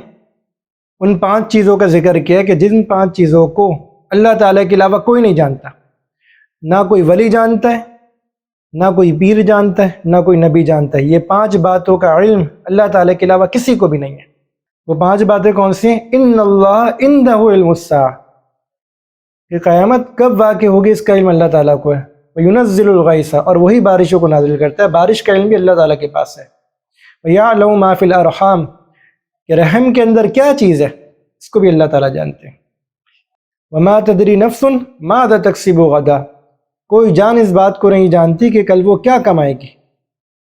ان 5 چیزوں کا ذکر کیا کہ جن 5 چیزوں کو اللہ تعالیٰ کے علاوہ کوئی نہیں جانتا، نہ کوئی ولی جانتا ہے، نہ کوئی پیر جانتا ہے، نہ کوئی نبی جانتا ہے۔ یہ 5 باتوں کا علم اللہ تعالیٰ کے علاوہ کسی کو بھی نہیں ہے۔ وہ 5 باتیں کون سی ہیں؟ ان اللہ عندہ علم الساعہ، کہ قیامت کب واقع ہوگی اس کا علم اللہ تعالیٰ کو ہے۔ وَيُنَزِّلُ الْغَيْثَ، اور وہی بارشوں کو نازل کرتا ہے، بارش کا علم بھی اللہ تعالیٰ کے پاس ہے۔ وَيَعْلَمُ مَا فِي الْأَرْحَامِ، کہ رحم کے اندر کیا چیز ہے اس کو بھی اللہ تعالیٰ جانتے ہیں۔ وَمَا تَدْرِي نَفْسٌ مَاذَا تَكْسِبُ غَدًا، کوئی جان اس بات کو نہیں جانتی کہ کل وہ کیا کمائے گی،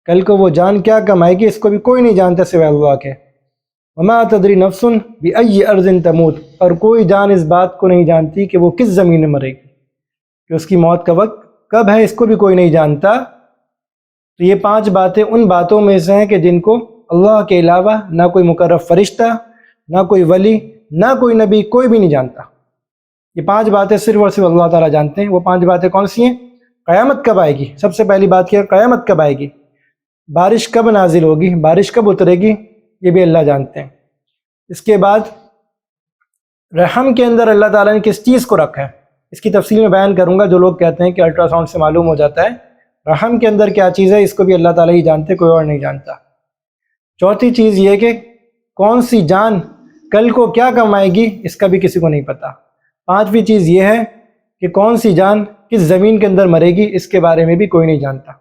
کل کو وہ جان کیا کمائے گی، اس کو بھی کوئی نہیں جانتا سوائے اللہ کے۔ وَمَا تَدْرِي نَفْسٌ بِأَيِّ أَرْضٍ تَمُوتُ، اور کوئی جان اس بات کو نہیں جانتی کہ وہ کس زمین میں مرے گی، کہ اس کی موت کا وقت کب ہے، اس کو بھی کوئی نہیں جانتا۔ تو یہ 5 باتیں ان باتوں میں سے ہیں کہ جن کو اللہ کے علاوہ نہ کوئی مقرب فرشتہ، نہ کوئی ولی، نہ کوئی نبی، کوئی بھی نہیں جانتا۔ یہ 5 باتیں صرف اور صرف اللہ تعالیٰ جانتے ہیں۔ وہ 5 باتیں کون سی ہیں؟ قیامت کب آئے گی، سب سے پہلی بات کیا، قیامت کب آئے گی، بارش کب نازل ہوگی، بارش کب اترے گی، یہ بھی اللہ جانتے ہیں۔ اس کے بعد رحم کے اندر اللہ تعالیٰ نے کس چیز کو رکھا ہے، اس کی تفصیل میں بیان کروں گا۔ جو لوگ کہتے ہیں کہ الٹرا ساؤنڈ سے معلوم ہو جاتا ہے، رحم کے اندر کیا چیز ہے، اس کو بھی اللہ تعالیٰ ہی جانتے، کوئی اور نہیں جانتا۔ چوتھی چیز یہ کہ کون سی جان کل کو کیا کمائے گی، اس کا بھی کسی کو نہیں پتہ۔ 5ویں چیز یہ ہے کہ کون سی جان کس زمین کے اندر مرے گی، اس کے بارے میں بھی کوئی نہیں جانتا۔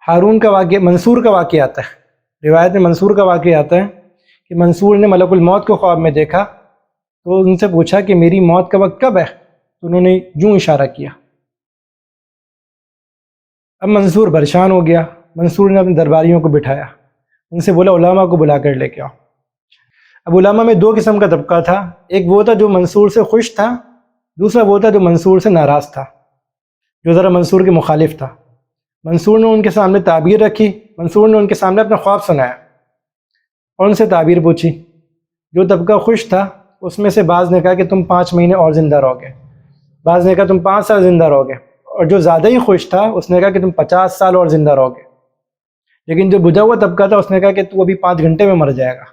ہارون کا واقعہ، منصور کا واقعہ آتا ہے، روایت میں منصور کا واقعہ آتا ہے کہ منصور نے ملک الموت کو خواب میں دیکھا، تو ان سے پوچھا کہ میری موت کا وقت کب ہے، تو انہوں نے یوں اشارہ کیا۔ اب منصور پریشان ہو گیا، منصور نے اپنے درباریوں کو بٹھایا، ان سے بولا علماء کو بلا کر لے کے آؤ۔ اب علماء میں 2 قسم کا طبقہ تھا، ایک وہ تھا جو منصور سے خوش تھا، دوسرا وہ تھا جو منصور سے ناراض تھا، جو ذرا منصور کے مخالف تھا۔ منصور نے ان کے سامنے تعبیر رکھی، منصور نے ان کے سامنے اپنا خواب سنایا اور ان سے تعبیر پوچھی۔ جو طبقہ خوش تھا اس میں سے بعض نے کہا کہ تم 5 مہینے اور زندہ رہو گے، بعض نے کہا تم 5 سال زندہ رہو گے، اور جو زیادہ ہی خوش تھا اس نے کہا کہ تم 50 سال اور زندہ رہو گے۔ لیکن جو بجھا ہوا طبقہ تھا اس نے کہا کہ تو ابھی 5 گھنٹے میں مر جائے گا،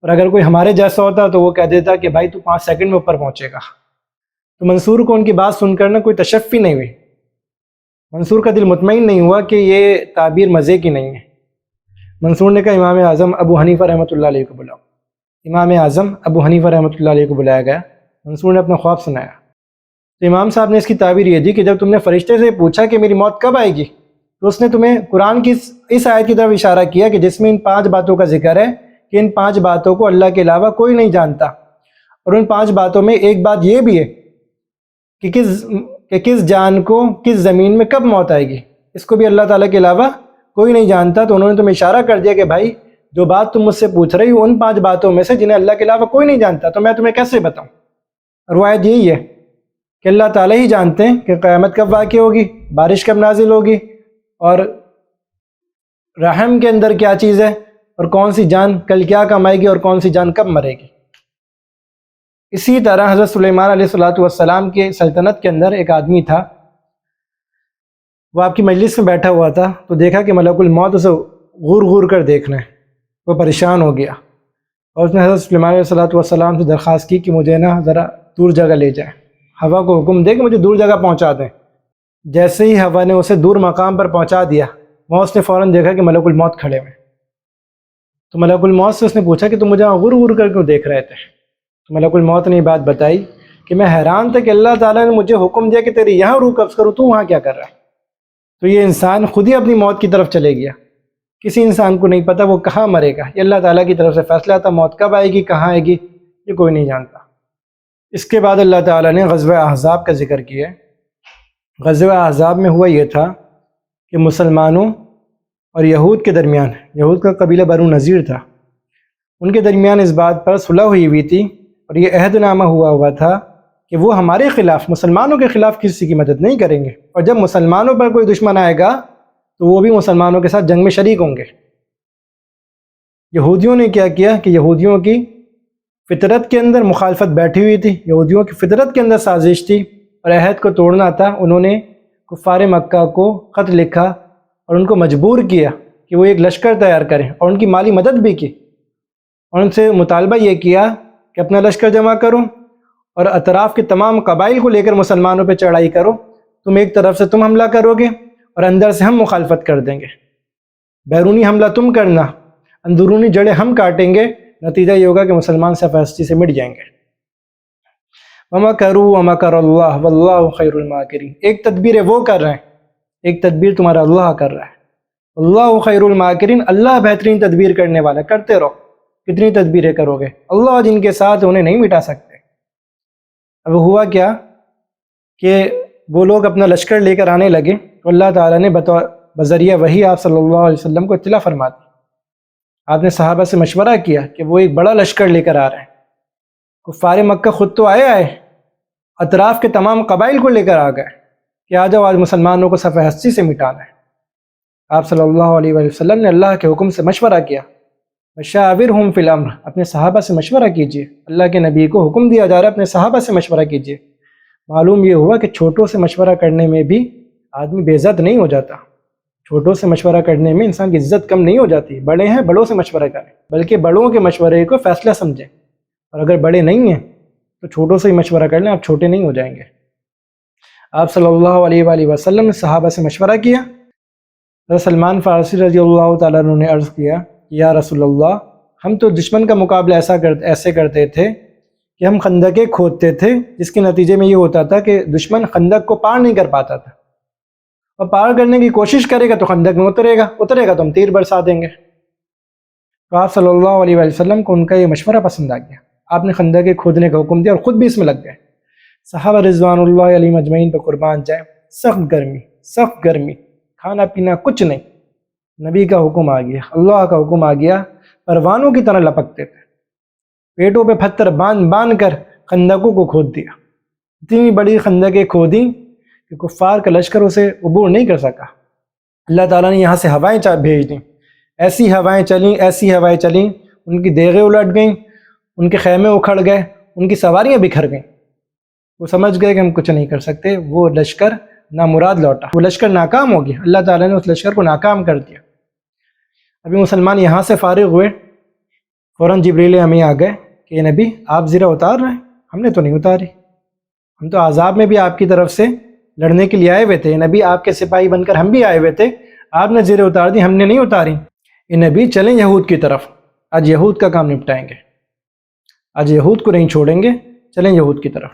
اور اگر کوئی ہمارے جیسا ہوتا تو وہ کہہ دیتا کہ بھائی تو 5 سیکنڈ میں اوپر پہنچے گا۔ تو منصور کو ان کی بات سن کر کوئی تشفی نہیں ہوئی، منصور کا دل مطمئن نہیں ہوا کہ یہ تعبیر مزے کی نہیں ہے۔ منصور نے کہا امام اعظم ابو حنیفہ رحمۃ اللہ علیہ کو بلاؤ۔ امام اعظم ابو حنیفہ رحمۃ اللہ علیہ کو بلایا گیا، منصور نے اپنا خواب سنایا۔ تو امام صاحب نے اس کی تعبیر یہ دی کہ جب تم نے فرشتے سے پوچھا کہ میری موت کب آئے گی، تو اس نے تمہیں قرآن کی اس آیت کی طرف اشارہ کیا کہ جس میں ان 5 باتوں کا ذکر ہے کہ ان 5 باتوں کو اللہ کے علاوہ کوئی نہیں جانتا، اور ان 5 باتوں میں ایک بات یہ بھی ہے کہ کس جان کو کس زمین میں کب موت آئے گی، اس کو بھی اللہ تعالیٰ کے علاوہ کوئی نہیں جانتا، تو انہوں نے تمہیں اشارہ کر دیا کہ بھائی جو بات تم مجھ سے پوچھ رہی ہو ان 5 باتوں میں سے جنہیں اللہ کے علاوہ کوئی نہیں جانتا، تو میں تمہیں کیسے بتاؤں؟ روایت یہی ہے کہ اللہ تعالیٰ ہی جانتے ہیں کہ قیامت کب واقع ہوگی، بارش کب نازل ہوگی، اور رحم کے اندر کیا چیز ہے، اور کون سی جان کل کیا کمائے گی اور کون سی جان کب مرے گی۔ اسی طرح حضرت سلیمان علیہ السلام کے سلطنت کے اندر ایک آدمی تھا، وہ آپ کی مجلس میں بیٹھا ہوا تھا، تو دیکھا کہ ملک الموت اسے غور غور کر دیکھ رہے ہیں، وہ پریشان ہو گیا، اور اس نے حضرت سلیمان علیہ السلام سے درخواست کی کہ مجھے نا ذرا دور جگہ لے جائیں، ہوا کو حکم دے کہ مجھے دور جگہ پہنچا دیں۔ جیسے ہی ہوا نے اسے دور مقام پر پہنچا دیا، وہاں اس نے فوراً دیکھا کہ ملک الموت کھڑے ہوئے، تو ملک الموت سے اس نے پوچھا کہ تم مجھے غور غور کر کیوں دیکھ رہے تھے؟ تو ملک الموت نے یہ بات بتائی کہ میں حیران تھا کہ اللہ تعالیٰ نے مجھے حکم دیا کہ تیری یہاں روح قبض کروں، تو وہاں کیا کر رہا ہے؟ تو یہ انسان خود ہی اپنی موت کی طرف چلے گیا، کسی انسان کو نہیں پتہ وہ کہاں مرے گا، یہ اللہ تعالیٰ کی طرف سے فیصلہ تھا، موت کب آئے گی کہاں آئے گی یہ کوئی نہیں جانتا۔ اس کے بعد اللہ تعالیٰ نے غزوہ احزاب کا ذکر کیا۔ غزوہ احزاب میں ہوا یہ تھا کہ مسلمانوں اور یہود کے درمیان، یہود کا قبیلہ بنو نذیر تھا، ان کے درمیان اس بات پر صلح ہوئی تھی اور یہ عہد نامہ ہوا تھا کہ وہ ہمارے خلاف، مسلمانوں کے خلاف کسی کی مدد نہیں کریں گے، اور جب مسلمانوں پر کوئی دشمن آئے گا تو وہ بھی مسلمانوں کے ساتھ جنگ میں شریک ہوں گے۔ یہودیوں نے کیا کیا کہ یہودیوں کی فطرت کے اندر مخالفت بیٹھی ہوئی تھی، یہودیوں کی فطرت کے اندر سازش تھی اور عہد کو توڑنا تھا۔ انہوں نے کفار مکہ کو خط لکھا اور ان کو مجبور کیا کہ وہ ایک لشکر تیار کریں، اور ان کی مالی مدد بھی کی، اور ان سے مطالبہ یہ کیا کہ اپنا لشکر جمع کرو اور اطراف کے تمام قبائل کو لے کر مسلمانوں پہ چڑھائی کرو، تم ایک طرف سے تم حملہ کرو گے اور اندر سے ہم مخالفت کر دیں گے، بیرونی حملہ تم کرنا، اندرونی جڑیں ہم کاٹیں گے، نتیجہ یہ ہوگا کہ مسلمان صف ہستی سے مٹ جائیں گے۔ وَمَكَرُوا وَمَكَرَ اللَّهُ وَاللَّهُ خَيْرُ الْمَاكِرِينَ، ایک تدبیر وہ کر رہے ہیں، ایک تدبیر تمہارا اللہ کر رہا ہے، اللہ خیر الماکرین، اللہ بہترین تدبیر کرنے والا، کرتے رہو، کتنی تدبیریں کرو گے، اللہ جن کے ساتھ انہیں نہیں مٹا سکتے۔ اب ہوا کیا کہ وہ لوگ اپنا لشکر لے کر آنے لگے، تو اللہ تعالیٰ نے بذریعہ وحی آپ صلی اللہ علیہ وسلم کو اطلاع فرما دی۔ آپ نے صحابہ سے مشورہ کیا کہ وہ ایک بڑا لشکر لے کر آ رہے ہیں، کفار مکہ خود تو آئے اطراف کے تمام قبائل کو لے کر آ گئے کہ آ جاؤ آج مسلمانوں کو صف ہستی سے مٹانا ہے۔ آپ صلی اللہ علیہ وسلم نے اللہ کے حکم سے مشورہ کیا، وَشَاوِرْهُمْ فِي الْأَمْرِ، اپنے صحابہ سے مشورہ کیجئے، اللہ کے نبی کو حکم دیا جا رہا ہے اپنے صحابہ سے مشورہ کیجئے۔ معلوم یہ ہوا کہ چھوٹوں سے مشورہ کرنے میں بھی آدمی بے عزت نہیں ہو جاتا، چھوٹوں سے مشورہ کرنے میں انسان کی عزت کم نہیں ہو جاتی، بڑے ہیں بڑوں سے مشورہ کریں، بلکہ بڑوں کے مشورے کو فیصلہ سمجھیں، اور اگر بڑے نہیں ہیں تو چھوٹوں سے ہی مشورہ کر لیں، آپ چھوٹے نہیں ہو جائیں گے۔ آپ صلی اللہ علیہ وآلہ وسلم نے صحابہ سے مشورہ کیا۔ حضرت سلمان فارسی رضی اللہ تعالیٰ عنہ نے عرض کیا، یا رسول اللہ، ہم تو دشمن کا مقابلہ ایسے کرتے تھے کہ ہم خندقیں کھودتے تھے، جس کے نتیجے میں یہ ہوتا تھا کہ دشمن خندق کو پار نہیں کر پاتا تھا، اور پار کرنے کی کوشش کرے گا تو خندق میں اترے گا تو ہم تیر برسا دیں گے۔ تو آپ صلی اللہ علیہ وسلم کو ان کا یہ مشورہ پسند آ گیا، آپ نے خندقیں کھودنے کا حکم دیا اور خود بھی اس میں لگ گئے۔ صحابہ رضوان اللہ علیہ مجمعین پہ قربان جائے، سخت گرمی، کھانا پینا کچھ نہیں، نبی کا حکم آ گیا، اللہ کا حکم آ گیا، پروانوں کی طرح لپکتے تھے، پیٹوں پہ پتھر باندھ کر خندقوں کو کھود دیا، اتنی بڑی خندقیں کھودی کہ کفار کا لشکر اسے عبور نہیں کر سکا۔ اللہ تعالیٰ نے یہاں سے ہوائیں بھیج دیں، ایسی ہوائیں چلیں، ان کی دیغیں الٹ گئیں، ان کے خیمے اکھڑ گئے، ان کی سواریاں بکھر گئیں، وہ سمجھ گئے کہ ہم کچھ نہیں کر سکتے، وہ لشکر نامراد لوٹا، وہ لشکر ناکام ہو گیا، اللہ تعالیٰ نے اس لشکر کو ناکام کر دیا۔ ابھی مسلمان یہاں سے فارغ ہوئے، فوراً جبریل امی آ گئے کہ نبی آپ زیرہ اتار رہے ہیں؟ ہم نے تو نہیں اتاری، ہم تو عذاب میں بھی آپ کی طرف سے لڑنے کے لیے آئے ہوئے تھے، نبی آپ کے سپاہی بن کر ہم بھی آئے ہوئے تھے، آپ نے زیرہ اتار دی، ہم نے نہیں اتاری۔ نبی چلیں یہود کی طرف، آج یہود کا کام نپٹائیں گے، آج یہود کو نہیں چھوڑیں گے، چلیں یہود کی طرف۔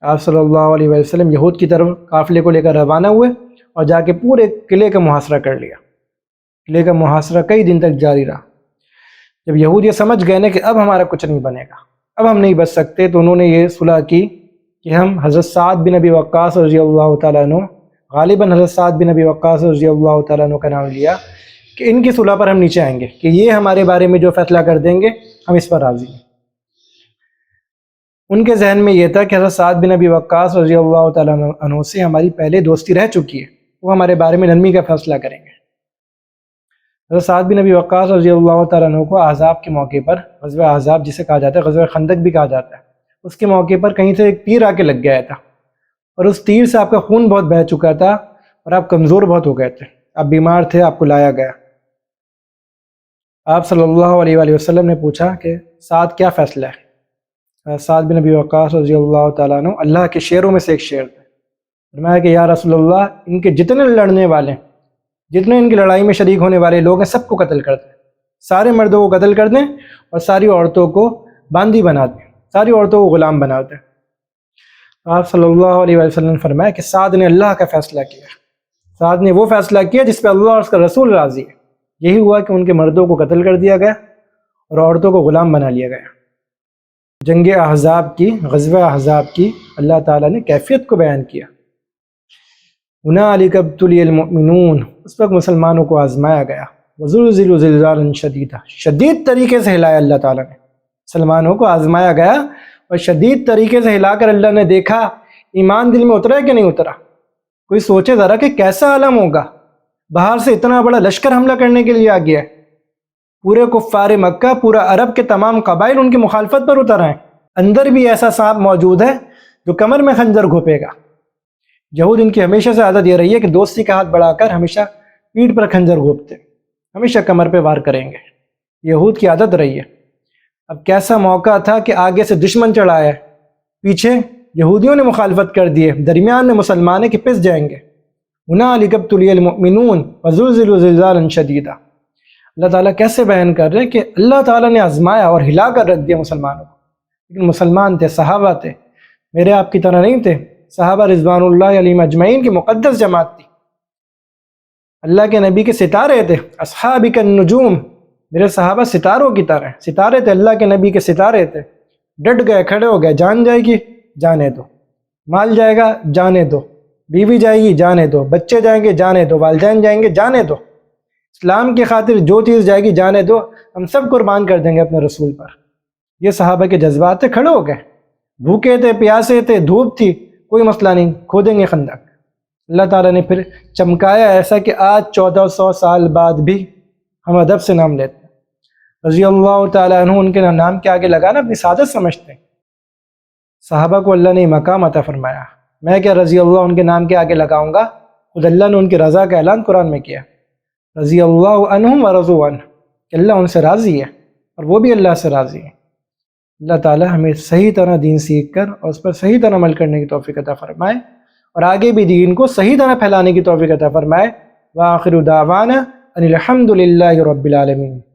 آپ صلی اللہ علیہ وسلم یہود کی طرف قافلے کو لے کر روانہ ہوئے اور جا کے پورے قلعے کا محاصرہ کر لیا۔ قلعے کا محاصرہ کئی دن تک جاری رہا۔ جب یہود یہ سمجھ گئے نا کہ اب ہمارا کچھ نہیں بنے گا، اب ہم نہیں بچ سکتے، تو انہوں نے یہ صلح کی کہ ہم حضرت سعد بن ابی وقاص رضی اللہ تعالیٰ عنہ، غالباً حضرت سعد بن ابی وقاص رضی اللہ تعالیٰ عنہ کا نام لیا، کہ ان کی صلح پر ہم نیچے آئیں گے، کہ یہ ہمارے بارے میں جو فیصلہ کر دیں گے ہم اس پر راضی ہیں۔ ان کے ذہن میں یہ تھا کہ حضرت سعد بن ابی وقاص رضی اللہ تعالیٰ عنہ سے ہماری پہلے دوستی رہ چکی ہے، وہ ہمارے بارے میں نرمی کا فیصلہ کریں گے۔ حضرت سعد بن ابی وقاص رضی اللہ تعالیٰ عنہ کو احزاب کے موقع پر، غزوہ احزاب جسے کہا جاتا ہے، غزوہ خندق بھی کہا جاتا ہے، اس کے موقع پر کہیں سے ایک تیر آ کے لگ گیا تھا، اور اس تیر سے آپ کا خون بہت بہہ چکا تھا اور آپ کمزور بہت ہو گئے تھے، آپ بیمار تھے، آپ کو لایا گیا۔ آپ صلی اللہ علیہ وآلہ وسلم نے پوچھا کہ سعد کیا فیصلہ ہے؟ سعد بن ابی وقاص رضی اللہ تعالیٰ عنہ اللہ کے شیروں میں سے ایک شیر تھے۔ فرمایا کہ یا رسول اللہ، ان کے جتنے لڑنے والے، جتنے ان کی لڑائی میں شریک ہونے والے لوگ ہیں، سب کو قتل کر دیں، سارے مردوں کو قتل کر دیں اور ساری عورتوں کو باندی بنا دیں، ساری عورتوں کو غلام بنا دیں۔ آپ صلی اللہ علیہ وسلم نے فرمایا کہ سعد نے اللہ کا فیصلہ کیا، سعد نے وہ فیصلہ کیا جس پہ اللہ اور اس کا رسول راضی ہے۔ یہی ہوا کہ ان کے مردوں کو قتل کر دیا گیا اور عورتوں کو غلام بنا لیا گیا۔ جنگ احزاب کی، غزوہ احزاب کی اللہ تعالیٰ نے کیفیت کو بیان کیا۔ هنالک ابتلی المؤمنون، اس وقت مسلمانوں کو آزمایا گیا، وزلزلوا زلزالا شدیدا، شدید طریقے سے ہلایا اللہ تعالیٰ نے، مسلمانوں کو آزمایا گیا اور شدید طریقے سے ہلا کر اللہ نے دیکھا ایمان دل میں اترا ہے کہ نہیں اترا۔ کوئی سوچے ذرا کہ کیسا عالم ہوگا، باہر سے اتنا بڑا لشکر حملہ کرنے کے لیے آ گیا ہے، پورے کفار مکہ، پورا عرب کے تمام قبائل ان کی مخالفت پر اتر آئے، اندر بھی ایسا سانپ موجود ہے جو کمر میں خنجر گھوپے گا۔ یہود ان کی ہمیشہ سے عادت یہ رہی ہے کہ دوستی کا ہاتھ بڑھا کر ہمیشہ پیٹھ پر خنجر گھوپتے، ہمیشہ کمر پہ وار کریں گے، یہود کی عادت رہی ہے۔ اب کیسا موقع تھا کہ آگے سے دشمن چڑھا ہے، پیچھے یہودیوں نے مخالفت کر دی ہے، درمیان میں مسلمان ہے کہ پس جائیں گے۔ هنالک ابتلی المؤمنون وزلزلوا زلزالا شدیدا۔ اللہ تعالیٰ کیسے بیان کر رہے ہیں کہ اللہ تعالیٰ نے آزمایا اور ہلا کر رکھ دیا مسلمانوں کو، لیکن مسلمان تھے، صحابہ تھے، میرے آپ کی طرح نہیں تھے۔ صحابہ رضوان اللہ علیہم اجمعین کی مقدس جماعت تھی، اللہ کے نبی کے ستارے تھے، اصحابک النجوم، میرے صحابہ ستاروں کی طرح، ستارے تھے، اللہ کے نبی کے ستارے تھے۔ ڈٹ گئے، کھڑے ہو گئے، جان جائے گی جانے دو، مال جائے گا جانے دو، بیوی جائے گی جانے دو، بچے جائیں گے جانے دو، والدین جائیں گے جانے دو، اسلام کی خاطر جو چیز جائے گی جانے دو، ہم سب قربان کر دیں گے اپنے رسول پر۔ یہ صحابہ کے جذبات تھے، کھڑے ہو گئے، بھوکے تھے، پیاسے تھے، دھوپ تھی، کوئی مسئلہ نہیں، کھودیں گے خندق۔ اللہ تعالیٰ نے پھر چمکایا ایسا کہ آج 1400 سال بعد بھی ہم ادب سے نام لیتے ہیں۔ رضی اللہ تعالیٰ عنہ ان کے نام کے آگے لگانا اپنی سعادت سمجھتے ہیں۔ صحابہ کو اللہ نے مقام عطا فرمایا، میں کیا رضی اللہ ان کے نام کے آگے لگاؤں گا، خود اللہ نے ان کی رضا کا اعلان قرآن میں کیا، رضی اللہ عنہم ورضوا عنہ، کہ اللہ ان سے راضی ہے اور وہ بھی اللہ سے راضی ہے۔ اللہ تعالیٰ ہمیں صحیح طرح دین سیکھ کر اور اس پر صحیح طرح عمل کرنے کی توفیق عطا فرمائے، اور آگے بھی دین کو صحیح طرح پھیلانے کی توفیق عطا فرمائے۔ وآخر دعوانا ان الحمد للہ رب العالمین۔